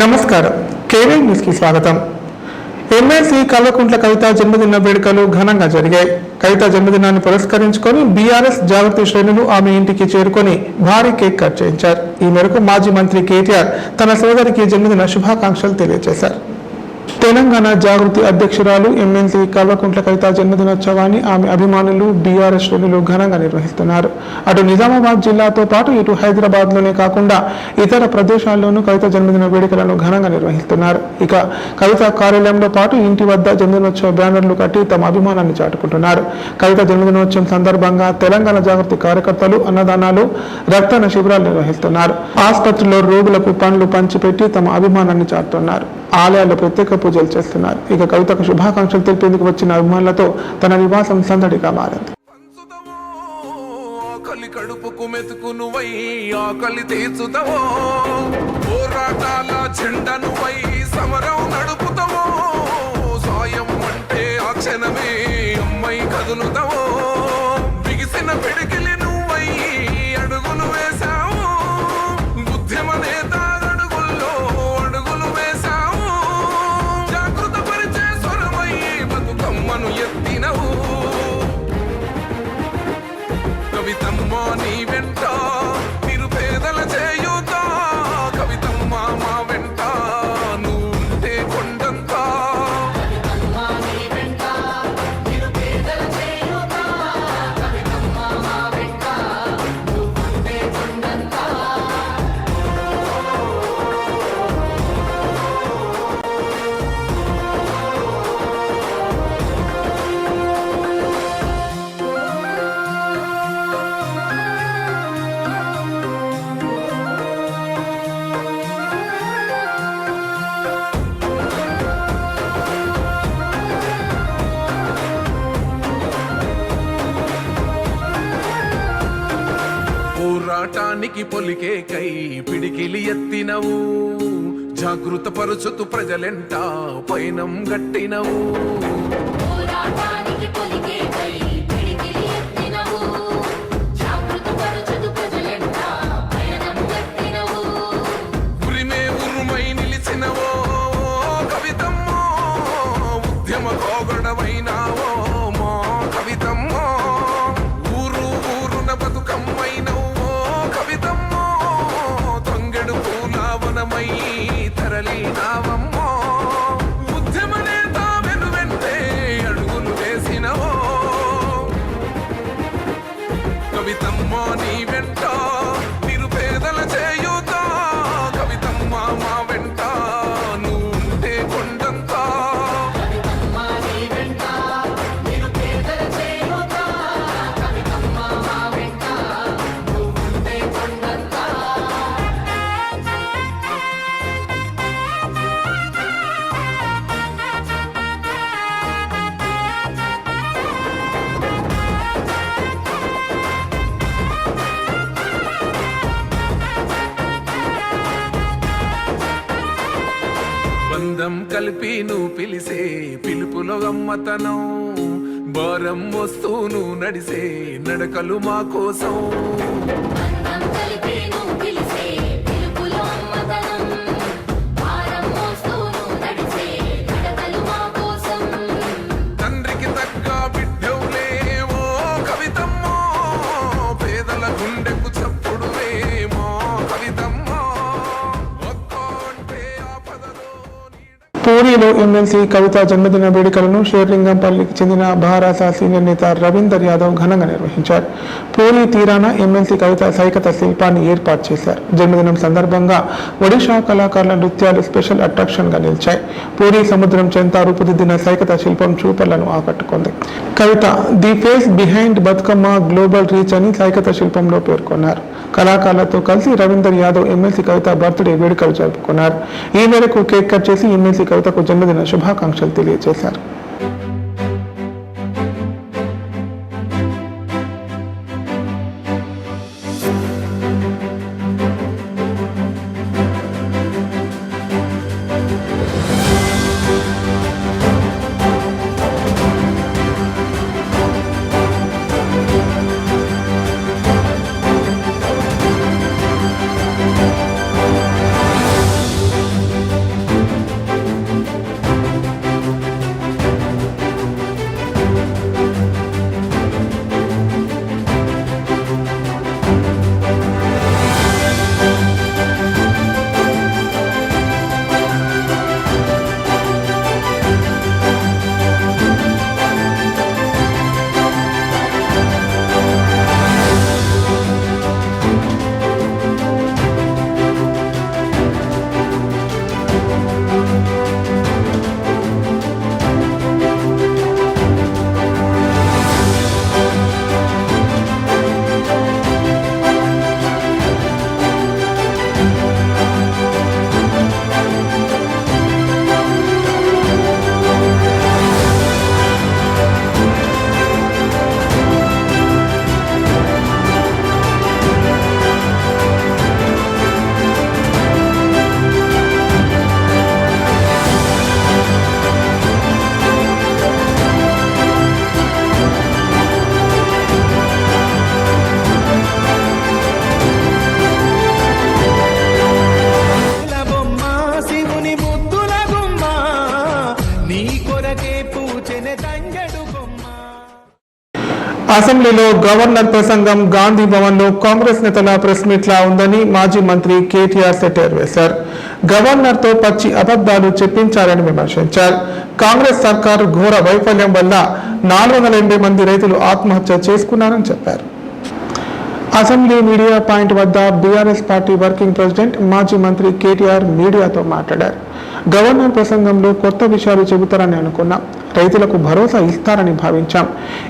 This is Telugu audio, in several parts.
నమస్కారం. కేవీ న్యూస్ కి స్వాగతం. ఎమ్మెల్సీ కల్వకుంట్ల కవిత జన్మదిన వేడుకలు ఘనంగా జరిగాయి. కవిత జన్మదినాన్ని పురస్కరించుకొని బీఆర్ఎస్ జాగృతి శ్రేణులు ఆమె ఇంటికి చేరుకొని భారీ కేక్ కట్ చేయించారు. ఈ మేరకు మాజీ మంత్రి కేటీఆర్ తన సోదరికి జన్మదిన శుభాకాంక్షలు తెలియజేశారు. తెలంగాణ జాగృతి అధ్యక్షురాలు ఎమ్మెల్సీ కల్వకుంట్ల కవిత జన్మదినోత్సవాన్ని ఆమె అభిమానులు బీఆర్ఎస్ శ్రేణులు ఘనంగా నిర్వహిస్తున్నారు. అటు నిజామాబాద్ జిల్లాతో పాటు ఇటు హైదరాబాద్ లోనే కాకుండా ఇతర ప్రదేశాల్లోనూ కవిత జన్మదిన వేడుకలను ఘనంగా నిర్వహిస్తున్నారు. ఇక కవిత కార్యాలయంలో పాటు ఇంటి వద్ద జన్మదినోత్సవ బ్యానర్లు కట్టి తమ అభిమానాన్ని చాటుకుంటున్నారు. కవిత జన్మదినోత్సవం సందర్భంగా తెలంగాణ జాగృతి కార్యకర్తలు అన్నదానాలు, రక్తదాన శిబిరాలు నిర్వహిస్తున్నారు. ఆసుపత్రిలో రోగులకు పండ్లు పంచిపెట్టి తమ అభిమానాన్ని చాటుతున్నారు. ఆలయాల్లో ప్రత్యేక పూజలు చేస్తున్నారు. ఇక కవితకు శుభాకాంక్షలు తెలిపేందుకు వచ్చిన అభిమానులతో తన నివాసం సందడిగా మారింది. కడుపుకు మెతుకు నువ్వై ఆకలి తీర్చుతావో, పోరాటాల జెండా నువ్వై సమరం నడుపుతావో, సాయం అంటే ఆ క్షణమే అమ్మై కదులుతావో, బిగిసిన పిడికిలి నువ్వై అడుగులు వేశావు, ఉద్యమ నేత అడుగుల్లో అడుగులు వేశావు, జాగృత పరిచే స్వరమై బతుకమ్మను ఎత్తినవు. కవితమ్మ నీ వెంట నిరుపేదల చేయూత, కవితమ్మ మా వెంట నువ్వుంటే కొండంత. పోరాటానికి పొలికే కై పిడికిలి ఎత్తినవు, జాగృత పరుచుతూ ప్రజలెంట పైనం గట్టినవు. ఉరిమే ఉరుమై నిలిచినవో కవితమ్మో, ఉద్యమ కోగడమైనావో మా కవితమ్మో, ఊరు ఊరున బతుకమ్మైనవో కవితమ్మో, తంగెడు పూలావనమై తరలినావమ్మో, ఉద్యమ నేత వెనువెంటే అడుగులు వేసినవో, కవితమ్మో నీ వెంట నిరుపేదల చేయూత, కవితమ్మ మా వెంట నువ్వుంటే కొండంత. బంధం కలిపి నువ్వు పిలిసే పిలుపులో గమ్మతనం, భారం వస్తూను నడిసే నడకలు మా కోసం. తండ్రికి తగ్గ బిడ్డవులేమో కవితమ్మో, పేదల గుండెకు చప్పుడువేమో కవితమ్మో, పూరిలో ఎమ్మెల్సీ కవిత జన్మదిన వేడుకలను షేర్లింగంపల్లికి చెందిన భారత సీనియర్ నేత రవీందర్ యాదవ్ ఘనంగా నిర్వహించారు. పూరి తీరాన ఎమ్మెల్సీ కవిత సైకత శిల్పాన్ని ఏర్పాటు చేశారు. జన్మదినం సందర్భంగా ఒడిషా కళాకారుల నృత్యాలు స్పెషల్ అట్రాక్షన్ గా నిలిచాయి. పూరి సముద్రం చెంత రూపుదిద్దిన సైకత శిల్పం చూపర్లను ఆకట్టుకుంది. Kavitha the face behind Bathukamma global reach అని సైకత శిల్పంలో పేర్కొన్నారు. కళాకారులతో కలిసి రవీందర్ యాదవ్ ఎమ్మెల్సీ కవిత బర్త్డే వేడుకలు జరుపుకున్నారు. ఈ మేరకు కేక్ కట్ చేసి ఎమ్మెల్సీ కవితకు జన్మదిన శుభాకాంక్షలు తెలియజేశారు. అసెంబ్లీలో గవర్నర్ ప్రసంగం గాంధీ భవన్లో కాంగ్రెస్ నేతల ప్రెస్ మీట్లా ఉందని మాజీ మంత్రి కేటీఆర్ సెటైర్ వేశారు. గవర్నర్తో పచ్చి అబద్ధాలు చెప్పించారని విమర్శించారు. కాంగ్రెస్ సర్కారు ఘోర వైఫల్యం వల్ల 480 మంది రైతులు ఆత్మహత్య చేసుకున్నారని చెప్పారు. అసెంబ్లీ మీడియా పాయింట్ వద్ద బీఆర్ఎస్ పార్టీ వర్కింగ్ ప్రెసిడెంట్ మాజీ మంత్రి కేటీఆర్ మీడియాతో మాట్లాడారు. గవర్నర్ ప్రసంగంలో కొత్త విషయాలు చెబుతారని అనుకున్నాం. రైతులకు భరోసా ఇస్తారని భావించాం.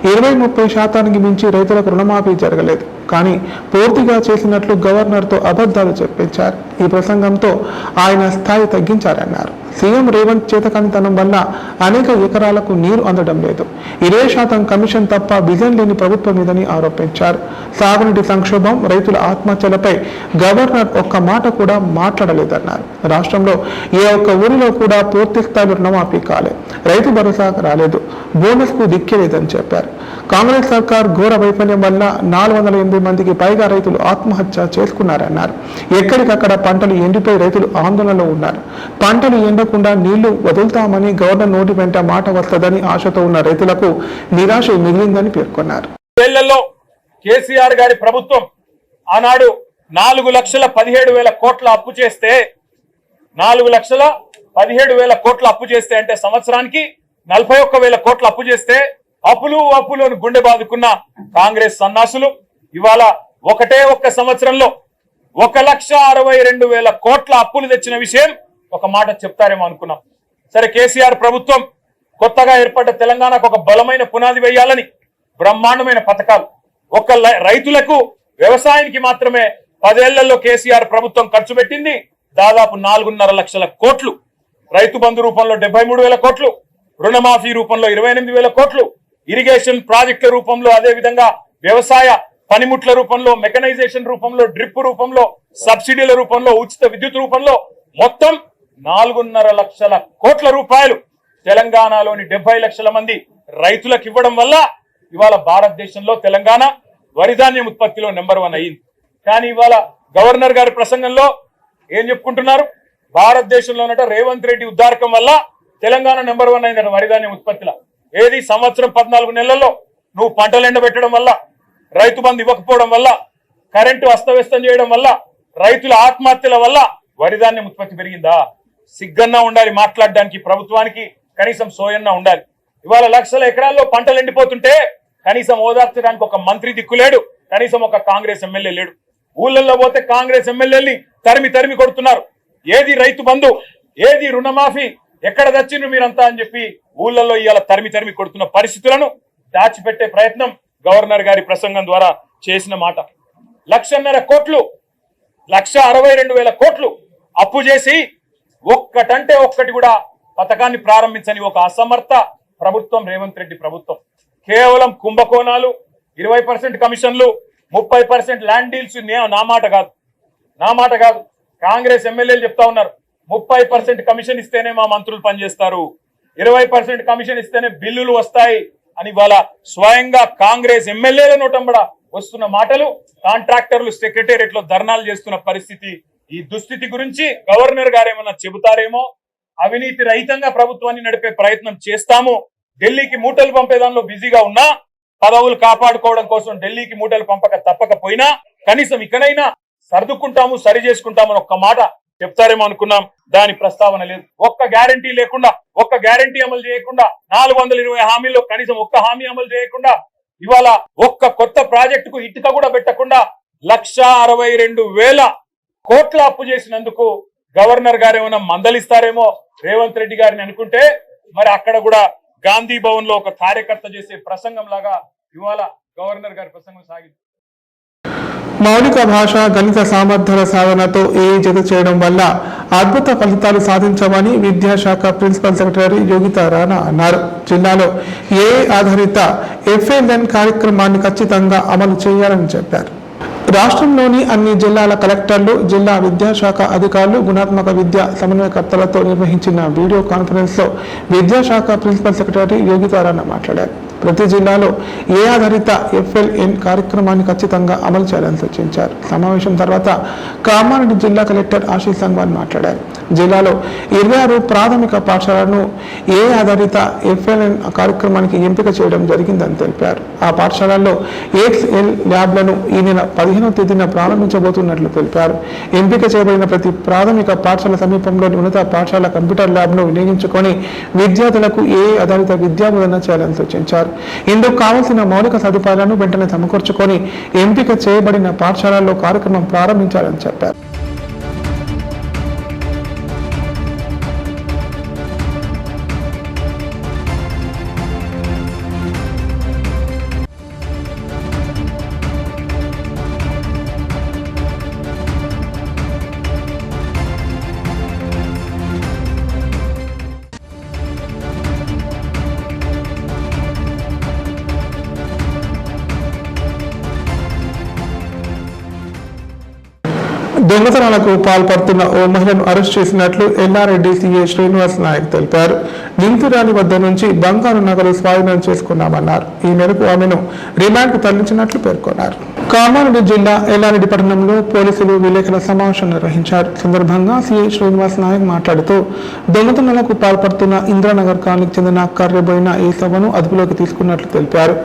20-30% మించి రైతులకు రుణమాఫీ జరగలేదు. కానీ పూర్తిగా చేసినట్లు గవర్నర్తో అబద్ధాలు చెప్పించారు. ఈ ప్రసంగంతో ఆయన స్థాయి తగ్గించారన్నారు. సీఎం రేవంత్ చేతకానితనం వల్ల అనేక ఎకరాలకు నీరు అందడం లేదు. 20% కమిషన్ తప్ప విజన్ లేని ప్రభుత్వం మీదని ఆరోపించారు. సాగునీటి సంక్షోభం, రైతుల ఆత్మహత్యలపై గవర్నర్ ఒక్క మాట కూడా మాట్లాడలేదన్నారు. రాష్ట్రంలో ఏ ఒక్క ఊరిలో కూడా పూర్తి స్థాయిలో రుణమాఫీ కాలేదు. రైతు భరోసా రాలేదు. బోనస్ కు దిక్కేలేదని చెప్పారు. కాంగ్రెస్ సర్కార్ ఘోర వైఫల్యం వల్ల 480 మందికి పైగా రైతులు ఆత్మహత్య చేసుకున్నారన్నారు. ఎక్కడికక్కడ పంటలు ఎండిపోయి రైతులు ఆందోళనలో ఉన్నారు. పంటలు ఎండకుండా నీళ్లు వదులుతామని గవర్నర్ నోటి వెంట మాట వస్తుందని ఆశతో ఉన్న రైతులకు నిరాశ మిగిలిందని పేర్కొన్నారు. కేసీఆర్ గారి ప్రభుత్వం ఆనాడు 4,17,000 కోట్ల అప్పు చేస్తే 4,17,000 కోట్ల అప్పు చేస్తే అంటే సంవత్సరానికి 41,000 కోట్ల అప్పు చేస్తే అప్పులు అని గుండె బాదుకున్న కాంగ్రెస్ సన్నాసులు ఇవాళ ఒక్క సంవత్సరంలో 1,62,000 కోట్ల అప్పులు తెచ్చిన విషయం ఒక మాట చెప్తారేమో అనుకున్నాం. సరే, కేసీఆర్ ప్రభుత్వం కొత్తగా ఏర్పడ్డ తెలంగాణకు ఒక బలమైన పునాది వేయాలని బ్రహ్మాండమైన పథకాలు రైతులకు వ్యవసాయానికి మాత్రమే 10 ఏళ్లలో కేసీఆర్ ప్రభుత్వం ఖర్చు పెట్టింది దాదాపు 4.5 లక్షల కోట్లు. రైతు బంధు రూపంలో 73,000 కోట్లు, రుణమాఫీ రూపంలో 28,000 కోట్లు, ఇరిగేషన్ ప్రాజెక్టుల రూపంలో, అదే విధంగా వ్యవసాయ పనిముట్ల రూపంలో, మెకనైజేషన్ రూపంలో, డ్రిప్ రూపంలో, సబ్సిడీల రూపంలో, ఉచిత విద్యుత్ రూపంలో మొత్తం 4.5 లక్షల కోట్ల రూపాయలు తెలంగాణలోని 70 లక్షల మంది రైతులకు ఇవ్వడం వల్ల ఇవాళ భారతదేశంలో తెలంగాణ వరిధాన్యం ఉత్పత్తిలో నెంబర్ 1 అయింది. కానీ ఇవాళ గవర్నర్ గారి ప్రసంగంలో ఏం చెప్పుకుంటున్నారు? భారతదేశంలోనట రేవంత్ రెడ్డి ఉద్దారకం వల్ల తెలంగాణ నెంబర్ 1 అయిందట వరిధాన్యం ఉత్పత్తిలో. ఏది సంవత్సరం 14 నెలల్లో నువ్వు పంటలు ఎండబెట్టడం వల్ల, రైతు బంధు ఇవ్వకపోవడం వల్ల, కరెంటు అస్తవ్యస్తం చేయడం వల్ల, రైతుల ఆత్మహత్యల వల్ల వరిధాన్యం ఉత్పత్తి పెరిగిందా? సిగ్గన్నా ఉండాలి మాట్లాడడానికి. ప్రభుత్వానికి కనీసం సోయన్నా ఉండాలి. ఇవాళ లక్షల ఎకరాల్లో పంటలు ఎండిపోతుంటే కనీసం ఓదార్చడానికి ఒక మంత్రి దిక్కులేడు, కనీసం ఒక కాంగ్రెస్ ఎమ్మెల్యే లేడు. ఊళ్ళల్లో పోతే కాంగ్రెస్ ఎమ్మెల్యేల్ని తరిమి కొడుతున్నారు. ఏది రైతు బంధు, ఏది రుణమాఫీ, ఎక్కడ తెచ్చిండ్రు మీరంతా అని చెప్పి ఊళ్ళల్లో ఇవాళ తరిమి కొడుతున్న పరిస్థితులను దాచిపెట్టే ప్రయత్నం గవర్నర్ గారి ప్రసంగం ద్వారా చేసిన మాట. 1,50,000 కోట్లు, 1,62,000 కోట్లు అప్పు చేసి ఒక్కటంటే ఒక్కటి కూడా పథకాన్ని ప్రారంభించని ఒక అసమర్థ ప్రభుత్వం రేవంత్ రెడ్డి ప్రభుత్వం. కేవలం కుంభకోణాలు, 20% కమిషన్లు, 30% ల్యాండ్ డీల్స్. నా మాట కాదు, కాంగ్రెస్ ఎమ్మెల్యేలు చెప్తా ఉన్నారు 30% కమిషన్ ఇస్తేనే మా మంత్రులు పనిచేస్తారు, 20% కమిషన్ ఇస్తేనే బిల్లులు వస్తాయి అని ఇవాళ స్వయంగా కాంగ్రెస్ ఎమ్మెల్యేల నోటంబడ వస్తున్న మాటలు, కాంట్రాక్టర్లు సెక్రటేరియట్ లో ధర్నాలు చేస్తున్న పరిస్థితి. ఈ దుస్థితి గురించి గవర్నర్ గారు ఏమన్నా చెబుతారేమో. అవినీతి రహితంగా ప్రభుత్వాన్ని నడిపే ప్రయత్నం చేస్తాము. ఢిల్లీకి మూటలు పంపేదానిలో బిజీగా ఉన్నా, పదవులు కాపాడుకోవడం కోసం ఢిల్లీకి మూటలు తప్పకపోయినా కనీసం ఇకనైనా సర్దుకుంటాము, సరి చేసుకుంటామని ఒక్క మాట చెప్తారేమో అనుకున్నాం. దాని ప్రస్తావన లేదు. ఒక్క గ్యారంటీ లేకుండా, ఒక్క గ్యారంటీ అమలు చేయకుండా, 420 హామీల్లో కనీసం ఒక్క హామీ అమలు చేయకుండా, ఇవాళ ఒక్క కొత్త ప్రాజెక్టుకు ఇటుక కూడా పెట్టకుండా 1,62,000 కోట్ల అప్పు చేసినందుకు గవర్నర్ గారు ఏమైనా మందలిస్తారేమో రేవంత్ రెడ్డి గారిని అనుకుంటే, మరి అక్కడ కూడా గాంధీ భవన్ లో ఒక కార్యకర్త చేసే ప్రసంగం లాగా ఇవాళ గవర్నర్ గారి ప్రసంగం సాగింది. మౌలిక భాష, గణిత సామర్థ్యాల సాధనతో జత చేయడం వల్ల అద్భుత ఫలితాలు సాధించామని విద్యాశాఖ ప్రిన్సిపల్ సెక్రటరీ యోగితా రాణా అన్నారు. జిల్లాలో ఆధారిత FLN కార్యక్రమాన్ని ఖచ్చితంగా అమలు చేయాలని చెప్పారు. రాష్ట్రంలోని అన్ని జిల్లాల కలెక్టర్లు, జిల్లా విద్యాశాఖ అధికారులు, గుణాత్మక విద్యా సమన్వయకర్తలతో నిర్వహించిన వీడియో కాన్ఫరెన్స్ లో విద్యాశాఖ ప్రిన్సిపల్ సెక్రటరీ యోగితా రాణా మాట్లాడారు. ప్రతి జిల్లాలో ఏ ఆధారిత FLN కార్యక్రమాన్ని ఖచ్చితంగా అమలు చేయాలని సూచించారు. సమావేశం తర్వాత కామారెడ్డి జిల్లా కలెక్టర్ ఆశీష్ సంగ్వాన్ మాట్లాడారు. జిల్లాలో 26 ప్రాథమిక పాఠశాలను ఏ ఆధారిత FLN కార్యక్రమానికి ఎంపిక చేయడం జరిగిందని తెలిపారు. ఆ పాఠశాలల్లో XL ల్యాబ్లను ఈ నెల 15వ తేదీన ప్రారంభించబోతున్నట్లు తెలిపారు. ఎంపిక చేయబడిన ప్రతి ప్రాథమిక పాఠశాల సమీపంలోని ఉన్నత పాఠశాల కంప్యూటర్ ల్యాబ్ను వినియోగించుకొని విద్యార్థులకు ఏ ఆధారిత విద్యా బోధన చేయాలని సూచించారు. ఇందుకు కావాల్సిన మౌలిక సదుపాయాలను వెంటనే సమకూర్చుకొని ఎంపిక చేయబడిన పాఠశాలల్లో కార్యక్రమం ప్రారంభించాలని చెప్పారు. దొంగతనాలకు పాల్పడుతున్న ఓ మహిళను అరెస్ట్ చేసినట్లు ఎల్లారెడ్డి సిఐ శ్రీనివాస్ నాయక్ తెలిపారు. నింతురాని వద్ద నుంచి బంగారు నగలు స్వాధీనం చేసుకున్నామన్నారు. ఈ మేరకు ఆమెను రిమాండ్కు తరలించినట్లు పేర్కొన్నారు. కామారెడ్డి జిల్లా ఎల్లారెడ్డి పట్టణంలో పోలీసులు విలేకరుల సమావేశం నిర్వహించారు. సందర్భంగా సిఐ శ్రీనివాస్ నాయక్ మాట్లాడుతూ దొంగతనాలకు పాల్పడుతున్న ఇంద్రానగర్ కాలనీకి చెందిన కర్రెబోయిన ఏసవ్వను అదుపులోకి తీసుకున్నట్లు తెలిపారు.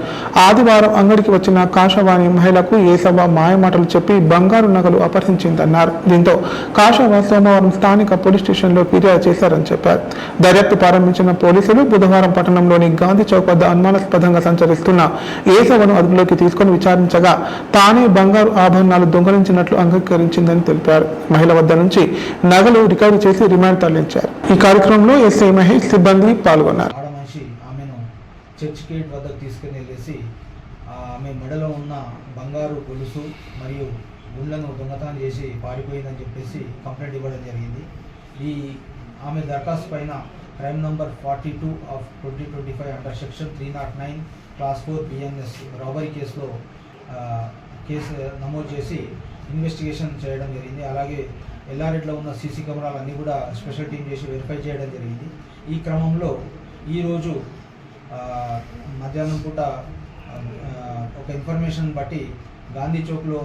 ఆదివారం అంగడికి వచ్చిన కాశవాణి మహిళకు ఏసవ్వ మాయమాటలు చెప్పి బంగారు నగలు అపహరించిందన్నారు. దీంతో కాశవ సోమవారం స్థానిక పోలీస్ స్టేషన్లో ఫిర్యాదు చేశారని చెప్పారు. దర్యాప్తు ప్రారంభించిన పోలీసులు బుధవారం పట్టణంలోని గాంధీ చౌక్ వద్ద అనుమానాస్పదంగా సంచరిస్తున్న ఏసవ్వను అదుపులోకి తీసుకుని విచారించగా తానే బంగారు ఆభరణాలు దొంగలించినట్లు అంగీకరించిందని తెలిపారు. మహిళ వద్ద నుంచి నగలు రికవరీ చేసి రిమాండ్ తరలించారు. ఈ కార్యక్రమంలో ఎస్ఐ మహేష్ సిబ్బంది పాల్గొన్నారు. ఆమెను చర్చ్ గేట్ వద్దకు తీసుకుని వెళ్ళేసి ఆమె మెడలో ఉన్న బంగారు గొలుసు మరియు గుండ్లను దొంగతనం చేసి పారిపోయిందని చెప్పేసి కంప్లైంట్ ఇవ్వడం జరిగింది. ఈ ఆమె దరఖాస్తు పైన crime number 42 of 2025 under section 309 class 4 BNS robbery కేసులో కేసు నమోదు చేసి ఇన్వెస్టిగేషన్ చేయడం జరిగింది. అలాగే ఎల్లారెడ్డిలో ఉన్న సీసీ కెమెరాలు అన్నీ కూడా స్పెషల్ టీం చేసి వెరిఫై చేయడం జరిగింది. ఈ క్రమంలో ఈరోజు మధ్యాహ్నం పూట ఒక ఇన్ఫర్మేషన్ బట్టి గాంధీ చౌక్లో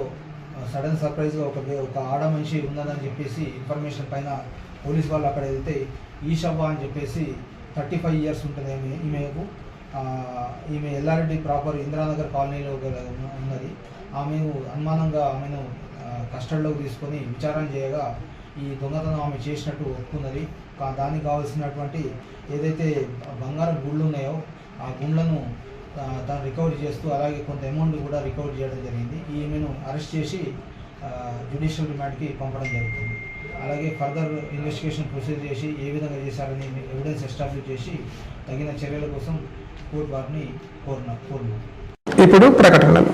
సడన్ సర్ప్రైజ్గా ఒక ఆడ మనిషి ఉన్నదని చెప్పేసి ఇన్ఫర్మేషన్ పైన పోలీస్ వాళ్ళు అక్కడ వెళ్తే ఈషవ్వ అని చెప్పేసి 35 ఇయర్స్ ఉంటుంది ఈమెకు. ఈమె ఎల్లారెడ్డి ప్రాపర్ ఇంద్రానగర్ కాలనీలో ఉన్నది. ఆమెను అనుమానంగా ఆమెను కస్టడీలోకి తీసుకొని విచారణ చేయగా ఈ దొంగతనం ఆమె చేసినట్టు ఒప్పుకున్నది. దానికి కావాల్సినటువంటి ఏదైతే బంగారం గుళ్ళు ఉన్నాయో ఆ గుండ్లను దాన్ని రికవరీ చేస్తూ అలాగే కొంత అమౌంట్ కూడా రికవరీ చేయడం జరిగింది. ఈమెను అరెస్ట్ చేసి జ్యుడిషియల్ రిమాండ్కి పంపడం జరుగుతుంది. అలాగే ఫర్దర్ ఇన్వెస్టిగేషన్ ప్రొసీడ్ చేసి ఏ విధంగా చేశారని ఎవిడెన్స్ ఎస్టాబ్లిష్ చేసి తగిన చర్యల కోసం కోర్టు వారిని కోరున్నాం. ఇప్పుడు ప్రకటనలు.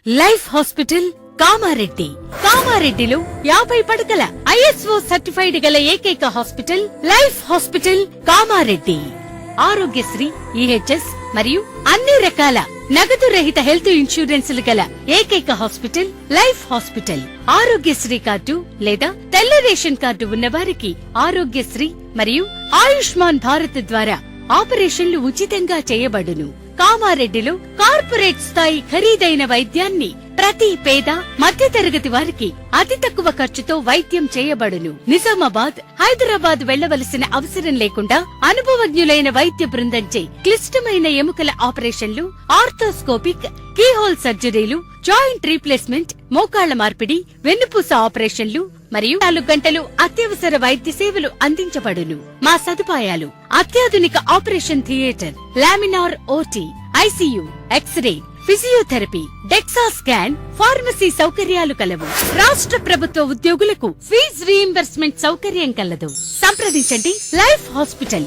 Life hospital Kamareddy. కామారెడ్డిలో 50 పడకల ISO సర్టిఫైడ్ గల ఏకైక hospital life hospital Kamareddy. Aarogyasri, EHS మరియు అన్ని రకాల నగదు రహిత హెల్త్ ఇన్సూరెన్సులు గల ఏకైక hospital life hospital. Aarogyasri card లేదా తెల్ల రేషన్ కార్డు ఉన్న వారికి ఆరోగ్యశ్రీ మరియు ఆయుష్మాన్ భారత్ ద్వారా ఆపరేషన్లు ఉచితంగా చేయబడును. కామారెడ్డిలో కార్పొరేట్ స్థాయి ఖరీదైన వైద్యాన్ని ప్రతి పేద మధ్యతరగతి వారికి అతి తక్కువ ఖర్చుతో వైద్యం చేయబడును. నిజామాబాద్, హైదరాబాద్ వెళ్లవలసిన అవసరం లేకుండా అనుభవజ్ఞులైన వైద్య బృందంచే క్లిష్టమైన ఎముకల ఆపరేషన్లు, ఆర్థోస్కోపిక్, కీహోల్ సర్జరీలు, జాయింట్ రీప్లేస్మెంట్, మోకాళ్ల మార్పిడి, వెన్నుపూస ఆపరేషన్లు మరియు 4 గంటలు అత్యవసర వైద్య సేవలు అందించబడును. మా సదుపాయాలు: అత్యాధునిక operation theatre, laminar OT, ICU, x ray, physiotherapy, dexa scan, pharmacy సౌకర్యాలు కలవు. రాష్ట్ర ప్రభుత్వ ఉద్యోగులకు ఫీజు రీయింబర్స్మెంట్ సౌకర్యం కలదు. సంప్రదించండి లైఫ్ హాస్పిటల్.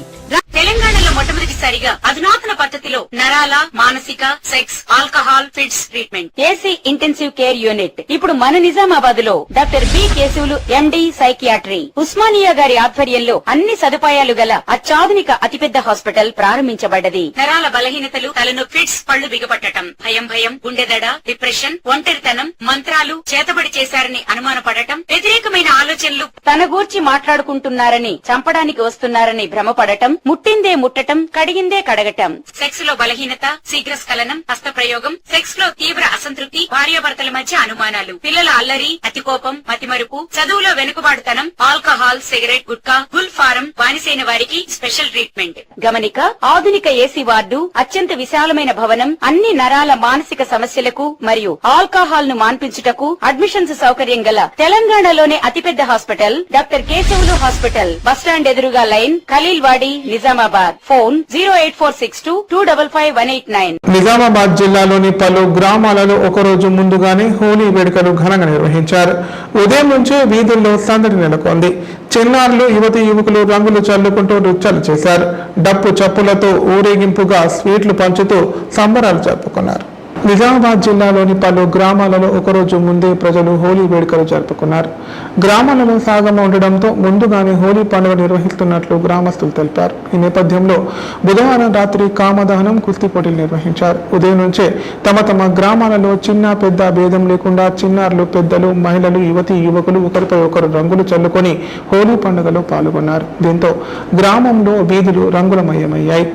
తెలంగాణలో మొట్టమొదటిసారిగా అధునాతన పద్ధతిలో నరాల, మానసిక, sex, alcohol, fits treatment, AC intensive care unit ఇప్పుడు మన నిజామాబాద్ లో doctor B Keshavulu MD psychiatry, Osmania గారి ఆధ్వర్యంలో అన్ని సదుపాయాలు గల అత్యాధునిక అతిపెద్ద హాస్పిటల్ ప్రారంభించబడ్డది. నరాల బలహీనతలు, తలనొప్పి, ఫిట్స్, పళ్లు బిగపట్టడం, భయం, గుండెదడ, డిప్రెషన్, ఒంటరితనం, మంత్రాలు చేతబడి చేశారని అనుమానపడటం, వ్యతిరేకమైన ఆలోచనలు, తన గూర్చి మాట్లాడుకుంటున్నారని, చంపడానికి వస్తున్నారని భ్రమపడటం, ముట్టిందే ముట్టటం, కడిగి కడిగిందే కడగటం, సెక్స్ లో బలహీనత, శీఘ్రస్ఖలనం, హస్తప్రయోగం, సెక్స్ లో తీవ్ర అసంతృప్తి, భార్యాభర్తల మధ్య అనుమానాలు, పిల్లల అల్లరి, అతికోపం, మతిమరుపు, చదువులో వెనుకబాటుతనం, alcohol, cigarette, gutka, Gul form బానిసైన వారికి స్పెషల్ ట్రీట్మెంట్. గమనిక: ఆధునిక ఏసీ వార్డు, అత్యంత విశాలమైన భవనం, అన్ని నరాల మానసిక సమస్యలకు మరియు ఆల్కహాల్ ను మాన్పించుటకు అడ్మిషన్స్ సౌకర్యం గల తెలంగాణలోనే అతిపెద్ద hospital doctor Keshavulu hospital, bus stand ఎదురుగా లైన్, ఖలీల్వాడి, నిజామాబాద్. ఫోన్ 08462255189. నిజామాబాద్ జిల్లాలోని పలు గ్రామాలలో ఒకరోజు ముందుగానే హోలీ వేడుకలు ఘనంగా నిర్వహించారు. ఉదయం నుంచే వీధుల్లో సందడి నెలకొంది. చిన్నారులు, యువతి యువకులు రంగులు చల్లుకుంటూ నృత్యాలు చేశారు. డప్పు చప్పులతో ఊరేగింపుగా స్వీట్లు పంచుతూ సంబరాలు జరుపుకున్నారు. నిజామాబాద్ జిల్లాలోని పలు గ్రామాలలో ఒకరోజు ముందే ప్రజలు హోలీ వేడుకలు జరుపుకున్నారు. గ్రామాలలో సాగమ ఉండడంతో ముందుగానే హోలీ పండుగ నిర్వహిస్తున్నట్లు గ్రామస్తులు తెలిపారు. ఈ నేపథ్యంలో బుధవారం రాత్రి కామదహనం, కుస్తీ పోటీలు నిర్వహించారు. ఉదయం నుంచే తమ తమ గ్రామాలలో చిన్న పెద్ద భేదం లేకుండా చిన్నారులు, పెద్దలు, మహిళలు, యువతి యువకులు ఒకరిపై ఒకరు రంగులు చల్లుకొని హోలీ పండుగలో పాల్గొన్నారు. దీంతో గ్రామంలో వీధులు రంగులమయమయ్యాయి.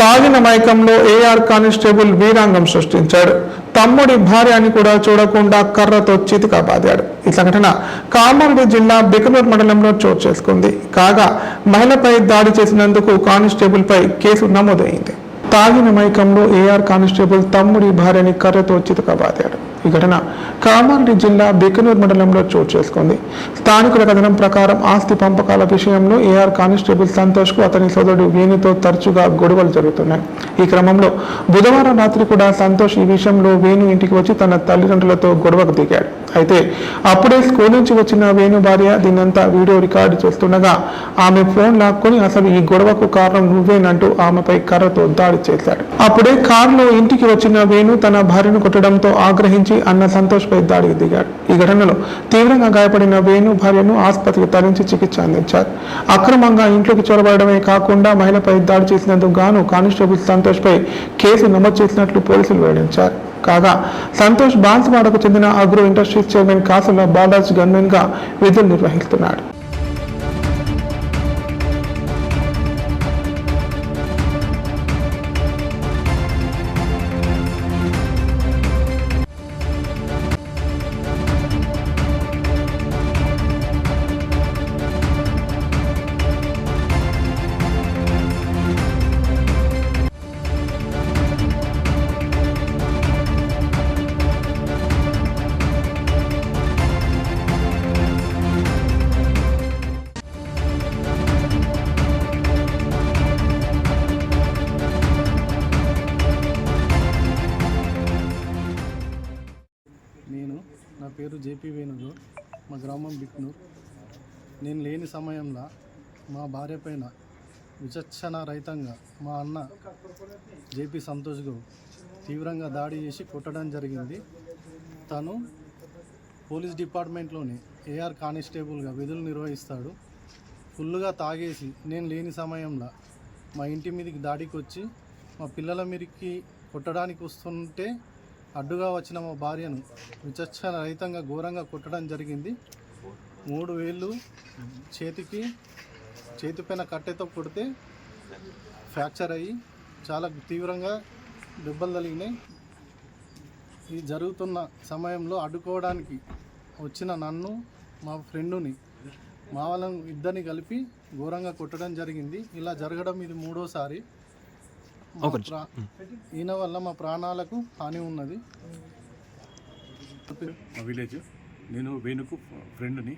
తాగిన మైకంలో ఏఆర్ కానిస్టేబుల్ వీరాంగం సృష్టించాడు. తమ్ముడి భార్య అని కూడా చూడకుండా కర్రతో చితికా బాదాడు. ఈ సంఘటన కామారెడ్డి జిల్లా బికనూరు మండలంలో చోటు చేసుకుంది. కాగా మహిళపై దాడి చేసినందుకు కానిస్టేబుల్ పై కేసు నమోదైంది. తాగిన మైకంలో ఏఆర్ కానిస్టేబుల్ తమ్ముడి భార్యని కర్రతో చితికా బాదాడు. ఈ ఘటన కామారెడ్డి జిల్లా బికనూరు మండలంలో చోటు చేసుకుంది. స్థానికుల కథనం ప్రకారం ఆస్తి పంపకాల విషయంలో ఏఆర్ కానిస్టేబుల్ సంతోష్ కు అతని సోదరుడు వేణుతో తరచుగా గొడవలు జరుగుతున్నాయి. ఈ క్రమంలో బుధవారం రాత్రి కూడా సంతోష్ ఈ విషయంలో వేణు ఇంటికి వచ్చి తన తల్లిదండ్రులతో గొడవకు దిగాడు. అయితే అప్పుడే స్కూల్ నుంచి వచ్చిన వేణు భార్య దీనంతా వీడియో రికార్డు చేస్తుండగా ఆమె ఫోన్ లాక్కొని అసలు ఈ గొడవకు కారణం నువ్వేనంటూ ఆమెపై కర్రతో దాడి చేశాడు. అప్పుడే కారులో ఇంటికి వచ్చిన వేణు తన భార్యను కొట్టడంతో ఆగ్రహించి అన్న సంతోష్ పై దాడికి దిగాడు. ఈ ఘటనలో తీవ్రంగా గాయపడిన వేణు భార్యను ఆసుపత్రికి తరలించి చికిత్స అందించారు. అక్రమంగా ఇంట్లోకి చొరబడమే కాకుండా మహిళపై దాడి చేసినందుకు గాను కానిస్టేబుల్ సంతోష్ పై కేసు నమోదు చేసినట్లు పోలీసులు వెల్లడించారు. కాగా సంతోష్ బాన్సువాడకు చెందిన అగ్రో ఇండస్ట్రీస్ చైర్మన్ కాసుల బాలరాజ్ గన్మెన్ గా విధులు నిర్వహిస్తున్నాడు. నా పేరు జేపీ వేణుగౌడ్, మా గ్రామం బిక్నూర్. నేను లేని సమయంలో మా భార్య పైన విచక్షణ రహితంగా మా అన్న జేపీ సంతోష్ గౌడ్ తీవ్రంగా దాడి చేసి కొట్టడం జరిగింది. తను పోలీస్ డిపార్ట్మెంట్లోని ఏఆర్ కానిస్టేబుల్గా విధులు నిర్వహిస్తాడు. ఫుల్గా తాగేసి నేను లేని సమయంలో మా ఇంటి మీదకి దాడికి వచ్చి మా పిల్లల మీదకి కొట్టడానికి వస్తుంటే అడ్డుగా వచ్చిన మా భార్యను విచక్షణ రహితంగా ఘోరంగా కొట్టడం జరిగింది. 3 వేళ్ళు చేతిపైన కట్టెతో కొడితే ఫ్రాక్చర్ అయ్యి చాలా తీవ్రంగా దెబ్బలు తగిలినాయి. ఇది జరుగుతున్న సమయంలో అడ్డుకోవడానికి వచ్చిన నన్ను, మా ఫ్రెండుని మా వాళ్ళని ఇద్దరిని కలిపి ఘోరంగా కొట్టడం జరిగింది. ఇలా జరగడం ఇది 3వసారి. ఈయన వల్ల మా ప్రాణాలకు హాని ఉన్నది. మా విలేజ్, నేను వేణుకు ఫ్రెండ్ని.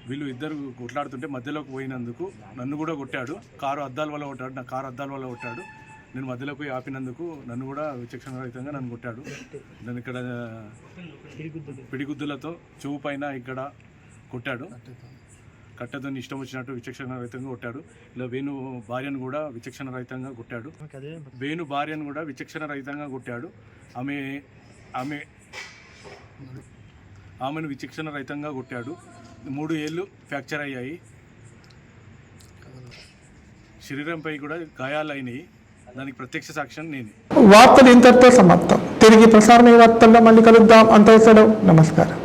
వీళ్ళు ఇద్దరు కొట్లాడుతుంటే మధ్యలోకి పోయినందుకు నన్ను కూడా కొట్టాడు. కారు అద్దాల వల్ల కొట్టాడు, నా కారు అద్దాల వల్ల కొట్టాడు. నేను మధ్యలోకి పోయి ఆపినందుకు నన్ను కూడా విచక్షణ రహితంగా నన్ను కొట్టాడు. నన్ను ఇక్కడ పిడిగుద్దులతో చెవు పైన ఇక్కడ కొట్టాడు. కట్టెతో ఇష్టం వచ్చినట్టు విచక్షణ రహితంగా కొట్టాడు. ఇలా వేణు భార్యను కూడా విచక్షణ రహితంగా కొట్టాడు. వేణు భార్యను కూడా విచక్షణ రహితంగా కొట్టాడు. ఆమెను విచక్షణ రహితంగా కొట్టాడు. 3 ఏళ్ళు ఫ్రాక్చర్ అయ్యాయి. శరీరంపై కూడా గాయాలైనవి. దానికి ప్రత్యక్ష సాక్ష్యం నేనే. వార్తలు ఇంతటితో సమాప్తం. తిరిగి ప్రసారమయ్యే వార్తల్లో మళ్ళీ కలుద్దాం. అంతవరకు నమస్కారం.